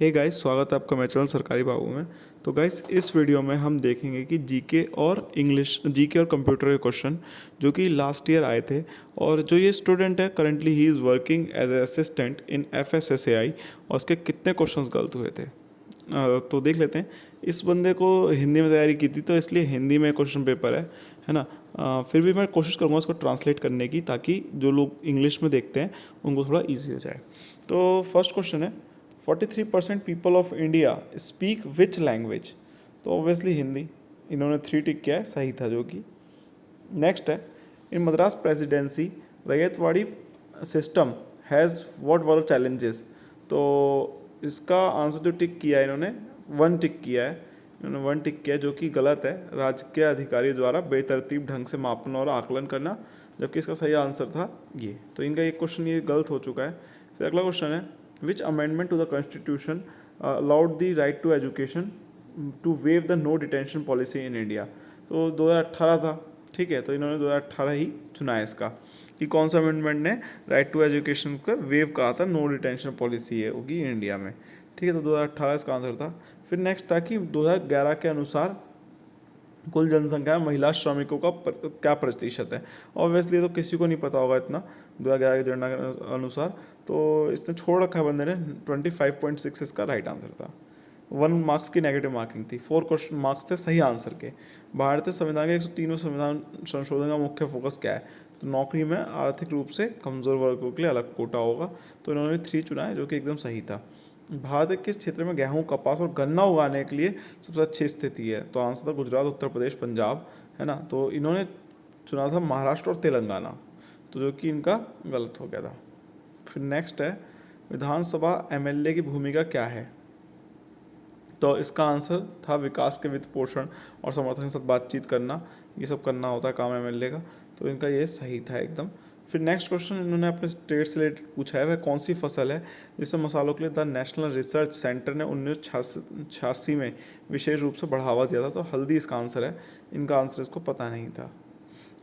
Hey guys, स्वागत है आपका मेरे चैनल सरकारी बाबू में। तो गाइस, इस वीडियो में हम देखेंगे कि जीके और जीके और कंप्यूटर के क्वेश्चन जो कि लास्ट ईयर आए थे। और जो ये स्टूडेंट है करंटली ही is working as a assistant in FSSAI और उसके कितने क्वेश्चंस गलत हुए थे। तो देख लेते हैं। इस बंदे को हिंदी में तैयारी की थी तो इसलिए हिंदी में क्वेश्चन पेपर है ना। फिर भी मैं कोशिश करूँगा उसको ट्रांसलेट करने की, ताकि जो लोग इंग्लिश में देखते हैं उनको थोड़ा ईजी हो जाए। तो फर्स्ट क्वेश्चन है, 43% people of India speak which language. तो ऑब्वियसली हिंदी, इन्होंने 3 टिक किया है, सही था जो कि। नेक्स्ट है, in Madras presidency ryotwari system has what were the challenges. तो इसका आंसर जो टिक किया है इन्होंने 1 टिक किया है। इन्होंने 1 टिक किया जो कि गलत है। राजकीय अधिकारी द्वारा बेतरतीब ढंग से मापन और आकलन करना, जबकि इसका सही आंसर था ये। तो इनका एक क्वेश्चन ये गलत हो चुका है। फिर अगला क्वेश्चन है, which amendment to the constitution allowed the right to education to waive the no detention policy in India। तो 2018 था, ठीक है। तो इन्होंने 2018 ही चुना है इसका कि कौन सा अमेंडमेंट ने राइट टू एजुकेशन का वेव कहा था, नो डिटेंशन पॉलिसी है होगी इंडिया में, ठीक है। तो 2018 इसका आंसर था। फिर नेक्स्ट था कि 2011 के अनुसार कुल जनसंख्या में महिला श्रमिकों का क्या प्रतिशत है। ऑब्वियसली तो किसी को नहीं पता होगा इतना 2011 की जनगणना के अनुसार। तो इसने छोड़ रखा है बंदे ने, 25.6 इसका राइट आंसर था। 1 मार्क्स की नेगेटिव मार्किंग थी, 4 क्वेश्चन मार्क्स थे सही आंसर के। भारतीय संविधान के 103वें संविधान संशोधन का मुख्य फोकस क्या है। तो नौकरी में आर्थिक रूप से कमज़ोर वर्गों के लिए अलग कोटा होगा। तो इन्होंने 3 चुना है जो कि एकदम सही था। भारत के किस क्षेत्र में गेहूं, कपास और गन्ना उगाने के लिए सबसे अच्छी स्थिति है। तो आंसर था गुजरात, उत्तर प्रदेश, पंजाब, है ना। तो इन्होंने चुना था महाराष्ट्र और तेलंगाना, तो जो कि इनका गलत हो गया था। फिर नेक्स्ट है, विधानसभा MLA की भूमिका क्या है। तो इसका आंसर था विकास के वित्त पोषण और समर्थन के साथ बातचीत करना, ये सब करना होता है काम MLA का। तो इनका ये सही था एकदम। फिर नेक्स्ट क्वेश्चन इन्होंने अपने स्टेट से रिलेटेड पूछा है, वह कौन सी फसल है जिसे मसालों के लिए द नेशनल रिसर्च सेंटर ने 1986 में विशेष रूप से बढ़ावा दिया था। तो हल्दी इसका आंसर है। इनका आंसर इसको पता नहीं था।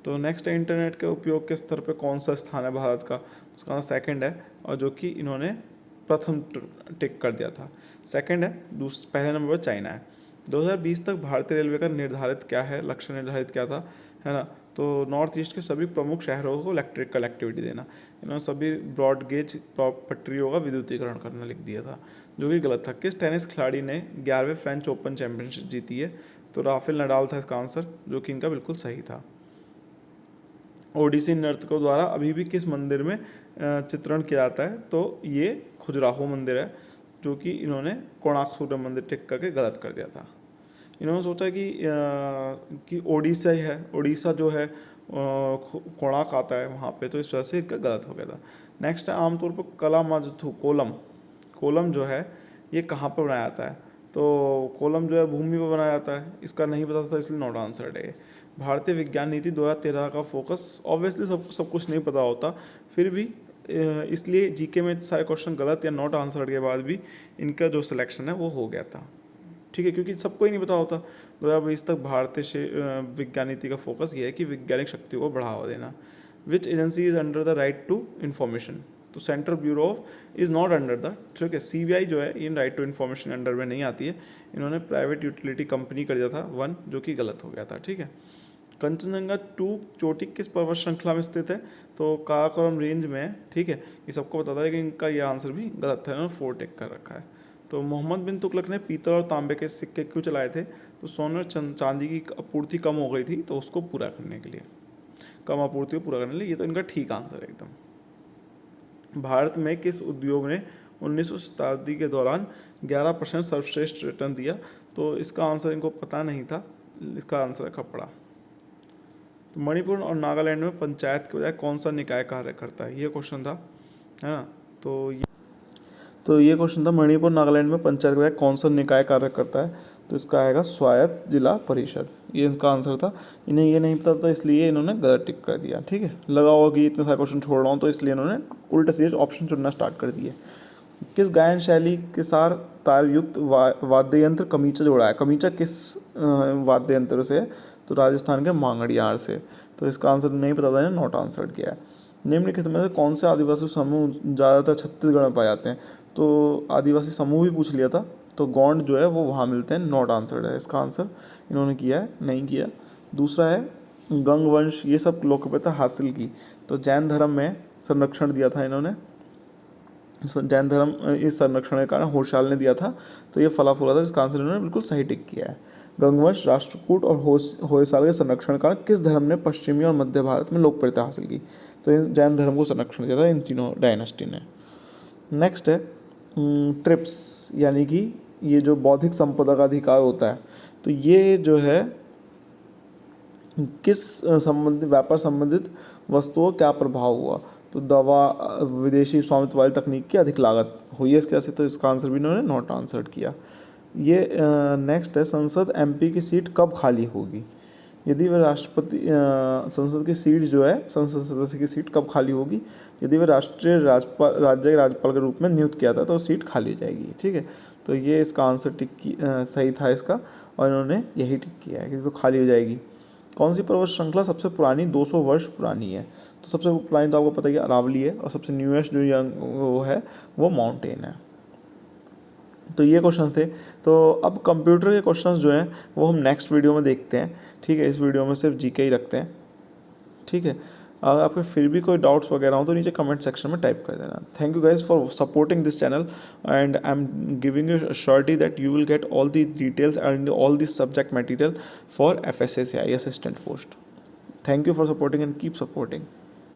तो नेक्स्ट है, इंटरनेट के उपयोग के स्तर पे कौन सा स्थान है भारत का। उसका आंसर सेकंड है, और जो कि इन्होंने प्रथम टिक कर दिया था। सेकंड है, पहले नंबर पर चाइना है। 2020 तक भारतीय रेलवे का निर्धारित क्या है, लक्ष्य निर्धारित क्या था, है ना। तो नॉर्थ ईस्ट के सभी प्रमुख शहरों को इलेक्ट्रिक कनेक्टिविटी देना। इन्होंने सभी ब्रॉड गेज पटरियों का विद्युतीकरण करना लिख दिया था, जो कि गलत था। किस टेनिस खिलाड़ी ने 11वें फ्रेंच ओपन चैंपियनशिप जीती है। तो राफेल नडाल था इसका आंसर, जो कि इनका बिल्कुल सही था। ओडिसी नर्तकों द्वारा अभी भी किस मंदिर में चित्रण किया जाता है। तो ये खजुराहो मंदिर है, जो कि इन्होंने कोणार्क सूर्य मंदिर टिक करके गलत कर दिया था। इन्होंने सोचा कि ओडिशा ही है, उड़ीसा जो है कोणार्क आता है वहाँ पे, तो इस वजह से इसका गलत हो गया था। नेक्स्ट है, आमतौर पर कलामाजथु कोलम जो है ये कहाँ पर बनाया जाता है। तो कोलम जो है भूमि पर बनाया जाता है। इसका नहीं पता था इसलिए नॉट आंसर्ड है। भारतीय विज्ञान नीति 2013 का फोकस, ऑब्वियसली सब कुछ नहीं पता होता, फिर भी इसलिए जीके में सारे क्वेश्चन गलत या नॉट आंसर्ड के बाद भी इनका जो सिलेक्शन है वो हो गया था, ठीक है, क्योंकि सबको ही नहीं पता होता। 2020 तक भारतीय विज्ञान नीति का फोकस ये है कि वैज्ञानिक शक्ति को बढ़ावा देना। Which agency is under the right to information. तो central bureau of is not under the, ठीक है। CBI जो है in right to information under में नहीं आती है। इन्होंने प्राइवेट यूटिलिटी कंपनी कर दिया था 1, जो कि गलत हो गया था, ठीक है। कंचनजंगा 2 चोटी किस पर्वत श्रृंखला में स्थित है। तो काराकोरम रेंज में है, ठीक है। ये सबको पता था, लेकिन इनका ये आंसर भी गलत था, इन्होंने 4 टिक कर रखा है। तो मोहम्मद बिन तुगलक ने पीतल और तांबे के सिक्के क्यों चलाए थे। तो सोने और चांदी की आपूर्ति कम हो गई थी, तो उसको पूरा करने के लिए, कम आपूर्ति को पूरा करने के लिए। ये तो इनका ठीक आंसर है एकदम। भारत में किस उद्योग ने 19वीं शताब्दी के दौरान 11% सर्वश्रेष्ठ रिटर्न दिया। तो इसका आंसर इनको पता नहीं था। इसका आंसर है कपड़ा। तो मणिपुर और नागालैंड में पंचायत के बजाय कौन सा निकाय कार्य करता है, ये क्वेश्चन था, है ना। तो ये क्वेश्चन था, मणिपुर नागालैंड में पंचायत के बजाय कौन सा निकाय कार्य करता है। तो इसका आएगा स्वायत्त जिला परिषद, ये इसका आंसर था। इन्हें ये नहीं पता था, इसलिए इन्होंने गलत टिक कर दिया, ठीक है। लगा होगा कि इतने सारे क्वेश्चन छोड़ रहा हूँ, तो इसलिए इन्होंने उल्टे सीधे ऑप्शन चुनना स्टार्ट कर दिए। किस गायन शैली के साथ तारयुक्त वाद्य यंत्र कमीचा जोड़ा है। कमीचा किस वाद्य यंत्र से है। तो राजस्थान के मांगड़ियार से। तो इसका आंसर नहीं पता था, नॉट आंसर्ड किया है। निम्नलिखित में से कौन से आदिवासी समूह ज़्यादातर छत्तीसगढ़ में पाए जाते हैं? तो आदिवासी समूह भी पूछ लिया था, तो गोंड जो है वो वहाँ मिलते हैं, नॉट आंसर्ड है इसका आंसर, इन्होंने किया है, नहीं किया। दूसरा है गंग वंश, ये सब लोकप्रियता हासिल की, तो जैन धर्म में संरक्षण दिया था इन्होंने, जैन धर्म इस संरक्षण के कारण होशयाल ने दिया था, तो ये फला फूला था, इसका आंसर इन्होंने बिल्कुल सही टिक किया है। गंगवंश, राष्ट्रकूट और होयसाल के संरक्षण के कारण किस धर्म ने पश्चिमी और मध्य भारत में लोकप्रियता हासिल की? तो इन जैन धर्म को संरक्षण दिया था इन तीनों डायनेस्टी ने। नेक्स्ट है ट्रिप्स, यानी कि ये जो बौद्धिक संपदा का अधिकार होता है, तो ये जो है किस संबंधित व्यापार संबंधित वस्तुओं क्या प्रभाव हुआ? तो दवा, विदेशी स्वामित्व वाली तकनीक की अधिक लागत हुई है इसके वजह से, तो इसका आंसर भी इन्होंने नॉट आंसर किया। ये नेक्स्ट है संसद एमपी की सीट कब खाली होगी? यदि वह राष्ट्रपति संसद की सीट जो है, संसद सदस्य की सीट कब खाली होगी? यदि वह राष्ट्रीय राज्य के राज्यपाल के रूप में नियुक्त किया था तो सीट खाली हो जाएगी। ठीक है, तो ये इसका आंसर सही था इसका, और इन्होंने यही टिक किया है कि तो खाली हो जाएगी। कौन सी पर्वत श्रृंखला सबसे पुरानी 200 वर्ष पुरानी है? तो सबसे पुरानी तो आपको पता ही है अरावली है, और सबसे न्यूएस्ट जो यंग वो है वो माउंटेन है। तो ये क्वेश्चन थे। तो अब कंप्यूटर के क्वेश्चंस जो हैं वो हम नेक्स्ट वीडियो में देखते हैं। ठीक है, इस वीडियो में सिर्फ जीके ही रखते हैं। ठीक है, अगर आपके फिर भी कोई डाउट्स वगैरह हो तो नीचे कमेंट सेक्शन में टाइप कर देना। Thank you guys for supporting this channel, and I am giving you surety that you will get all the details and all this subject material for FSSAI assistant post. Thank you for supporting and keep supporting.